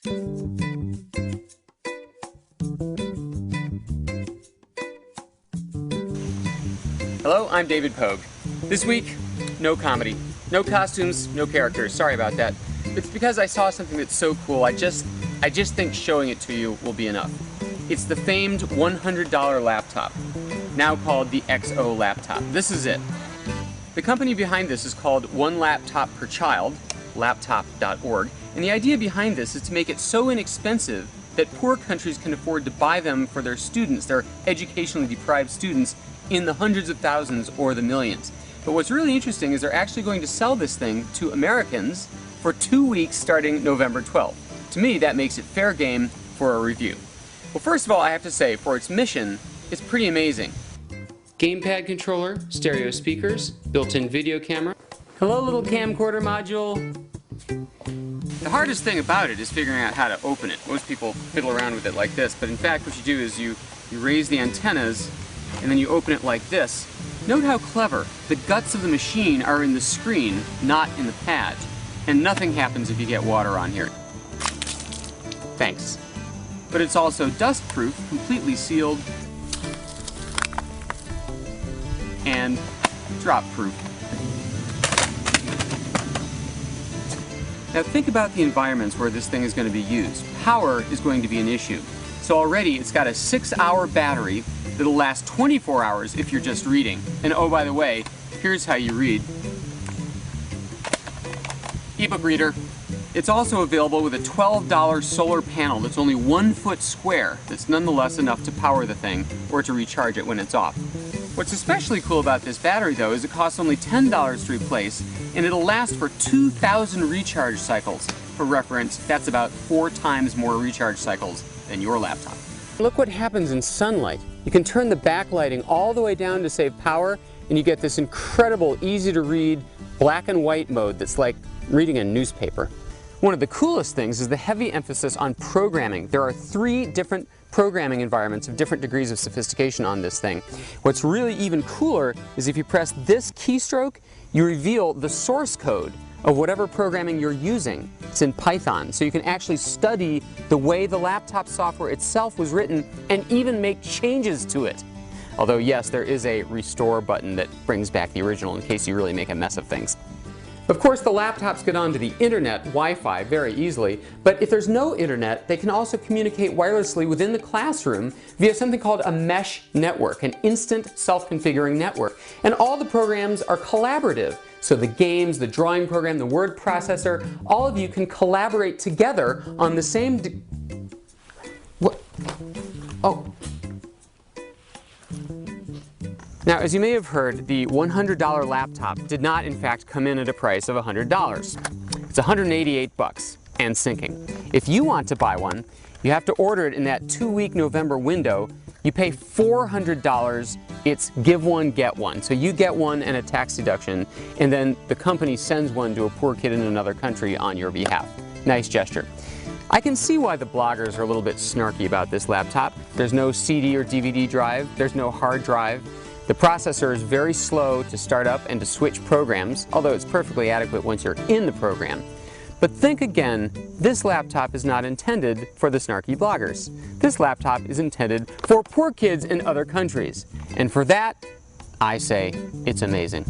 Hello, I'm David Pogue. This week, no comedy. No costumes, no characters. Sorry about that. It's because I saw something that's so cool, I just think showing it to you will be enough. It's the famed $100 laptop, now called the XO laptop. This is it. The company behind this is called One Laptop Per Child, laptop.org, and the idea behind this is to make it so inexpensive that poor countries can afford to buy them for their students, their educationally deprived students, in the hundreds of thousands or the millions. But what's really interesting is they're actually going to sell this thing to Americans for 2 weeks starting November 12th. To me, that makes it fair game for a review. Well, first of all, I have to say, for its mission, it's pretty amazing. Gamepad controller, stereo speakers, built-in video camera. Hello, little camcorder module. The hardest thing about it is figuring out how to open it. Most people fiddle around with it like this, but in fact what you do is you raise the antennas and then you open it like this. Note how clever. The guts of the machine are in the screen, not in the pad. And nothing happens if you get water on here. Thanks. But it's also dust-proof, completely sealed, and drop-proof. Now think about the environments where this thing is going to be used. Power is going to be an issue. So already it's got a 6-hour battery that'll last 24 hours if you're just reading. And oh, by the way, here's how you read. Ebook reader. It's also available with a $12 solar panel that's only 1 foot square that's nonetheless enough to power the thing or to recharge it when it's off. What's especially cool about this battery though is it costs only $10 to replace and it'll last for 2,000 recharge cycles. For reference, that's about 4 times more recharge cycles than your laptop. Look what happens in sunlight. You can turn the backlighting all the way down to save power and you get this incredible, easy to read, black and white mode that's like reading a newspaper. One of the coolest things is the heavy emphasis on programming. There are 3 different programming environments of different degrees of sophistication on this thing. What's really even cooler is if you press this keystroke, you reveal the source code of whatever programming you're using. It's in Python, so you can actually study the way the laptop software itself was written and even make changes to it. Although yes, there is a restore button that brings back the original in case you really make a mess of things. Of course, the laptops get onto the internet, Wi-Fi, very easily, but if there's no internet, they can also communicate wirelessly within the classroom via something called a mesh network, an instant self-configuring network. And all the programs are collaborative. So the games, the drawing program, the word processor, all of you can collaborate together on the same what? Oh. Now, as you may have heard, the $100 laptop did not in fact come in at a price of $100. It's 188 bucks and sinking. If you want to buy one, you have to order it in that 2-week November window. You pay $400, it's give one, get one. So you get one and a tax deduction, and then the company sends one to a poor kid in another country on your behalf. Nice gesture. I can see why the bloggers are a little bit snarky about this laptop. There's no CD or DVD drive, there's no hard drive. The processor is very slow to start up and to switch programs, although it's perfectly adequate once you're in the program. But think again, this laptop is not intended for the snarky bloggers. This laptop is intended for poor kids in other countries. And for that, I say it's amazing.